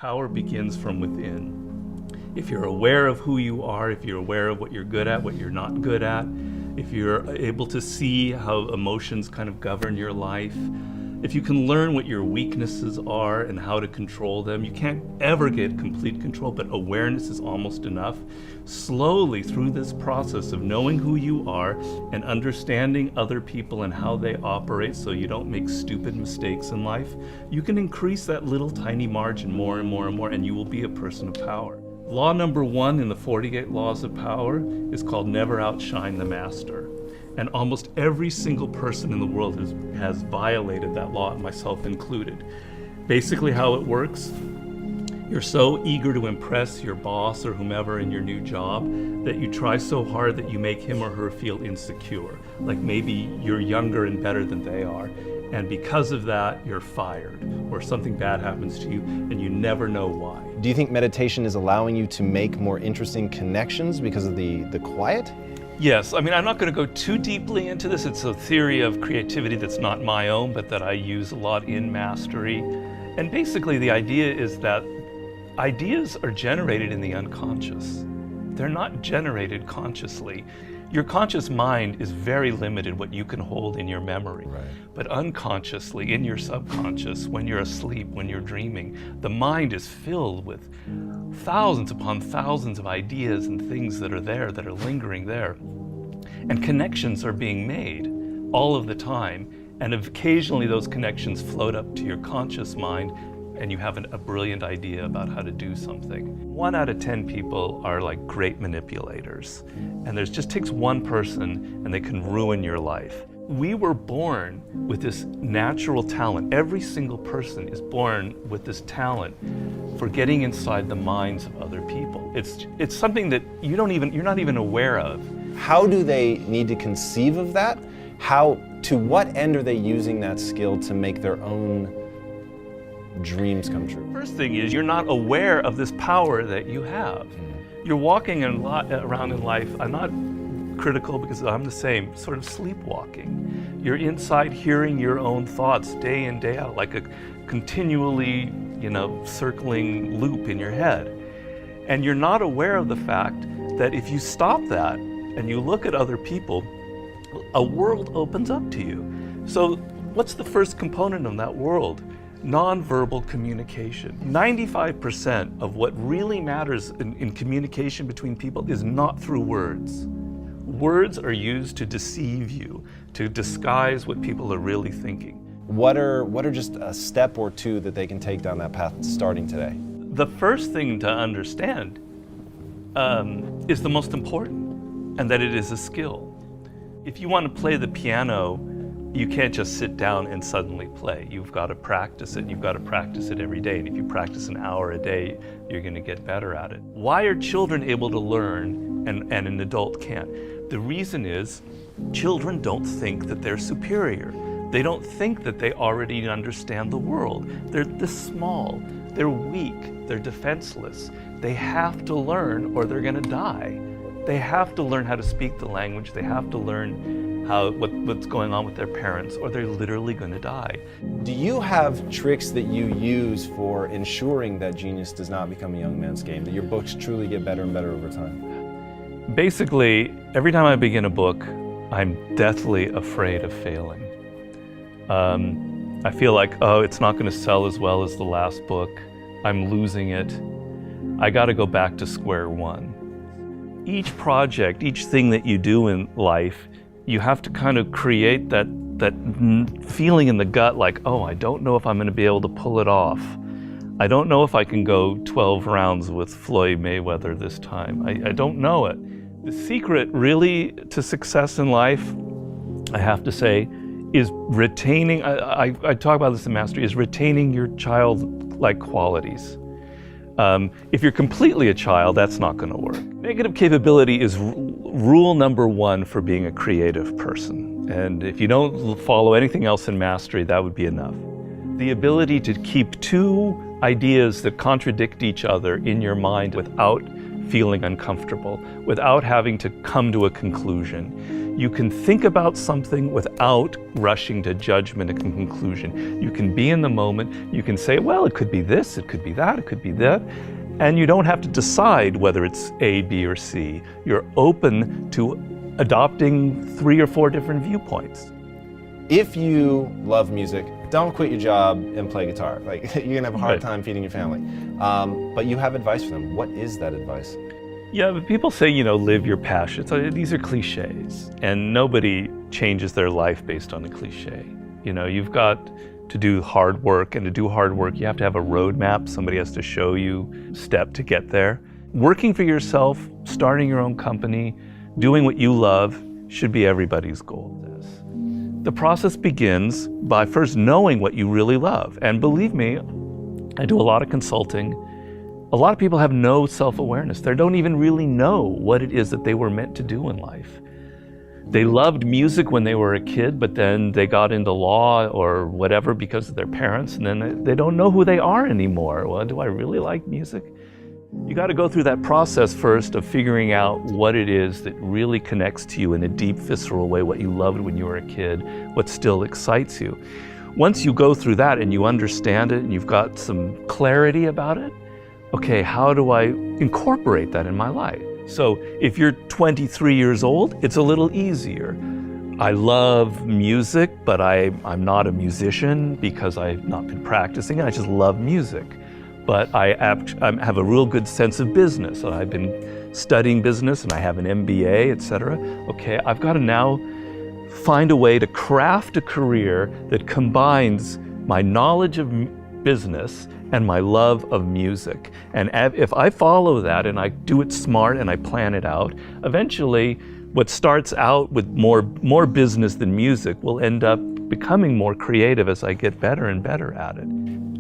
Power begins from within. If you're aware of who you are, if you're aware of what you're good at, what you're not good at, if you're able to see how emotions kind of govern your life, if you can learn what your weaknesses are and how to control them, you can't ever get complete control, but awareness is almost enough. Slowly through this process of knowing who you are and understanding other people and how they operate so you don't make stupid mistakes in life, you can increase that little tiny margin more and more and more, and you will be a person of power. Law number 1 in the 48 Laws of Power is called never outshine the master. And almost every single person in the world has violated that law, myself included. Basically how it works, you're so eager to impress your boss or whomever in your new job that you try so hard that you make him or her feel insecure. Like maybe you're younger and better than they are. And because of that, you're fired, or something bad happens to you and you never know why. Do you think meditation is allowing you to make more interesting connections because of the quiet? Yes, I mean, I'm not going to go too deeply into this. It's a theory of creativity that's not my own, but that I use a lot in mastery. And basically the idea is that ideas are generated in the unconscious. They're not generated consciously. Your conscious mind is very limited what you can hold in your memory. Right. But unconsciously, in your subconscious, when you're asleep, when you're dreaming, the mind is filled with thousands upon thousands of ideas and things that are there, that are lingering there. And connections are being made all of the time. And occasionally those connections float up to your conscious mind and you have a brilliant idea about how to do something. 1 out of 10 people are like great manipulators. And there just takes one person and they can ruin your life. We were born with this natural talent. Every single person is born with this talent for getting inside the minds of other people. It's something that you're not even aware of. How do they need to conceive of that? To what end are they using that skill to make their own dreams come true? First thing is, you're not aware of this power that you have. You're walking around in life, I'm not critical because I'm the same, sort of sleepwalking. You're inside hearing your own thoughts day in, day out, like a continually, circling loop in your head. And you're not aware of the fact that if you stop that and you look at other people, a world opens up to you. So what's the first component of that world? Nonverbal communication. 95% of what really matters in communication between people is not through words. Words are used to deceive you, to disguise what people are really thinking. What are just a step or two that they can take down that path starting today? The first thing to understand is the most important, and that it is a skill. If you want to play the piano, you can't just sit down and suddenly play. You've got to practice it. You've got to practice it every day. And if you practice an hour a day, you're going to get better at it. Why are children able to learn and an adult can't? The reason is children don't think that they're superior. They don't think that they already understand the world. They're this small. They're weak. They're defenseless. They have to learn or they're going to die. They have to learn how to speak the language. They have to learn what's going on with their parents, or they're literally going to die. Do you have tricks that you use for ensuring that genius does not become a young man's game, that your books truly get better and better over time? Basically, every time I begin a book, I'm deathly afraid of failing. I feel like, it's not going to sell as well as the last book. I'm losing it. I got to go back to square one. Each project, each thing that you do in life, you have to kind of create that feeling in the gut like, I don't know if I'm going to be able to pull it off. I don't know if I can go 12 rounds with Floyd Mayweather this time. I don't know it. The secret really to success in life, I have to say, is retaining, I talk about this in Mastery, is retaining your childlike qualities. If you're completely a child, that's not going to work. Negative capability is rule number 1 for being a creative person. And if you don't follow anything else in Mastery, that would be enough. The ability to keep 2 ideas that contradict each other in your mind without feeling uncomfortable, without having to come to a conclusion. You can think about something without rushing to judgment and conclusion. You can be in the moment. You can say, well, it could be this, it could be that, it could be that. And you don't have to decide whether it's A, B, or C. You're open to adopting 3 or 4 different viewpoints. If you love music, don't quit your job and play guitar. Like, you're gonna have a hard time feeding your family. But you have advice for them. What is that advice? Yeah, but people say, live your passion. So these are cliches, and nobody changes their life based on a cliche. You've got to do hard work, and to do hard work, you have to have a roadmap. Somebody has to show you step to get there. Working for yourself, starting your own company, doing what you love should be everybody's goal. The process begins by first knowing what you really love. And believe me, I do a lot of consulting. A lot of people have no self-awareness. They don't even really know what it is that they were meant to do in life. They loved music when they were a kid, but then they got into law or whatever because of their parents, and then they don't know who they are anymore. Well, do I really like music? You got to go through that process first of figuring out what it is that really connects to you in a deep, visceral way, what you loved when you were a kid, what still excites you. Once you go through that and you understand it and you've got some clarity about it, okay, how do I incorporate that in my life? So if you're 23 years old, it's a little easier. I love music, but I'm not a musician because I've not been practicing it. I just love music. But I have a real good sense of business. I've been studying business and I have an MBA, etc. Okay, I've got to now find a way to craft a career that combines my knowledge of business and my love of music. And if I follow that and I do it smart and I plan it out, eventually what starts out with more business than music will end up becoming more creative as I get better and better at it.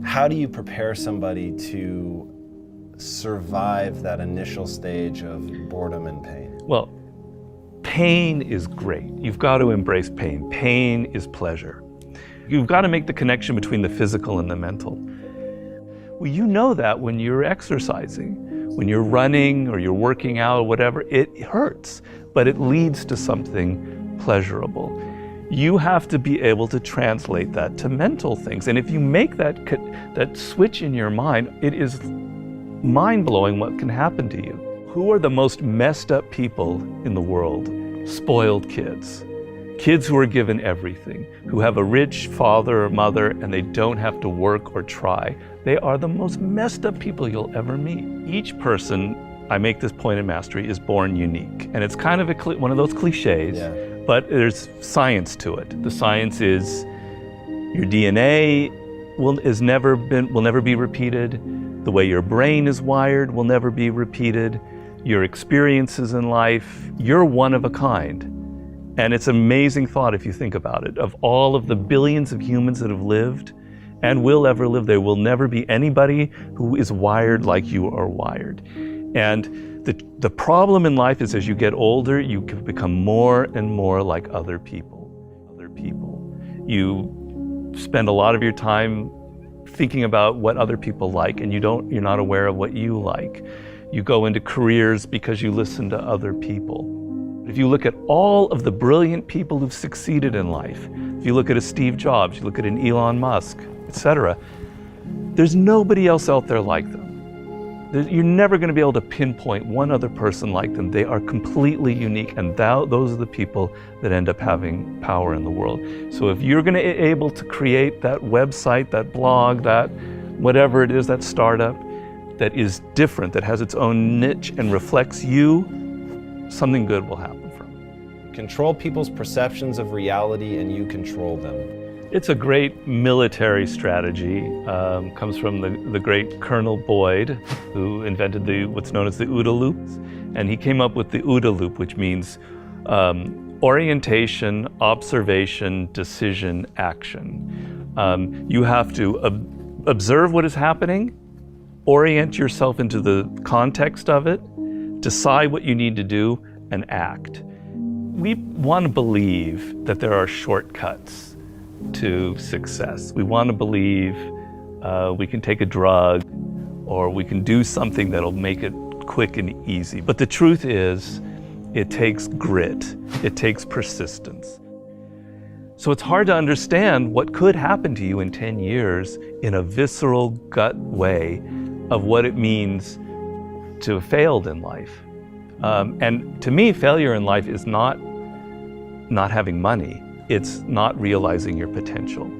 How do you prepare somebody to survive that initial stage of boredom and pain? Well, pain is great. You've got to embrace pain. Pain is pleasure. You've got to make the connection between the physical and the mental. Well, you know that when you're exercising, when you're running or you're working out or whatever, it hurts, but it leads to something pleasurable. You have to be able to translate that to mental things. And if you make that switch in your mind, it is mind-blowing what can happen to you. Who are the most messed up people in the world? Spoiled kids. Kids who are given everything, who have a rich father or mother and they don't have to work or try. They are the most messed up people you'll ever meet. Each person, I make this point in Mastery, is born unique. And it's kind of one of those cliches. Yeah. But there's science to it. The science is your DNA will never be repeated. The way your brain is wired will never be repeated. Your experiences in life, you're one of a kind. And it's an amazing thought if you think about it. Of all of the billions of humans that have lived and will ever live, there will never be anybody who is wired like you are wired. And the problem in life is as you get older, you can become more and more like other people. You spend a lot of your time thinking about what other people like, and you're not aware of what you like. You go into careers because you listen to other people. If you look at all of the brilliant people who've succeeded in life, if you look at a Steve Jobs, you look at an Elon Musk, etc., there's nobody else out there like them. You're never going to be able to pinpoint one other person like them. They are completely unique, and those are the people that end up having power in the world. So if you're going to be able to create that website, that blog, that whatever it is, that startup that is different, that has its own niche and reflects you, something good will happen from it. Control people's perceptions of reality and you control them. It's a great military strategy. Comes from the great Colonel Boyd, who invented what's known as the OODA loop. And he came up with the OODA loop, which means orientation, observation, decision, action. You have to observe what is happening, orient yourself into the context of it, decide what you need to do, and act. We want to believe that there are shortcuts to success. We want to believe we can take a drug or we can do something that'll make it quick and easy. But the truth is, it takes grit. It takes persistence. So it's hard to understand what could happen to you in 10 years in a visceral gut way of what it means to have failed in life. And to me, failure in life is not having money. It's not realizing your potential.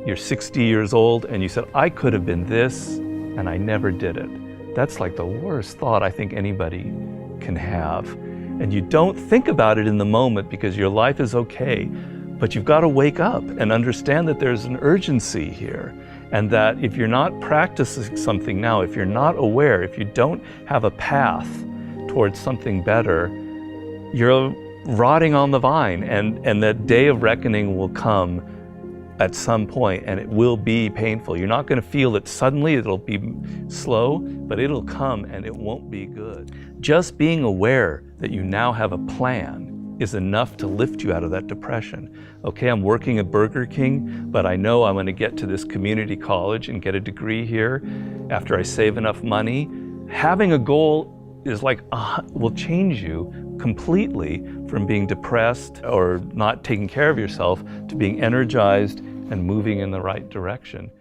You're 60 years old and you said, I could have been this, and I never did it. That's like the worst thought I think anybody can have. And you don't think about it in the moment because your life is okay, but you've got to wake up and understand that there's an urgency here, and that if you're not practicing something now, if you're not aware, if you don't have a path towards something better, you're rotting on the vine, and that day of reckoning will come at some point, and it will be painful. You're not going to feel it suddenly, it'll be slow, but it'll come and it won't be good. Just being aware that you now have a plan is enough to lift you out of that depression. Okay, I'm working at Burger King, but I know I'm going to get to this community college and get a degree here after I save enough money. Having a goal is like, will change you completely from being depressed or not taking care of yourself to being energized and moving in the right direction.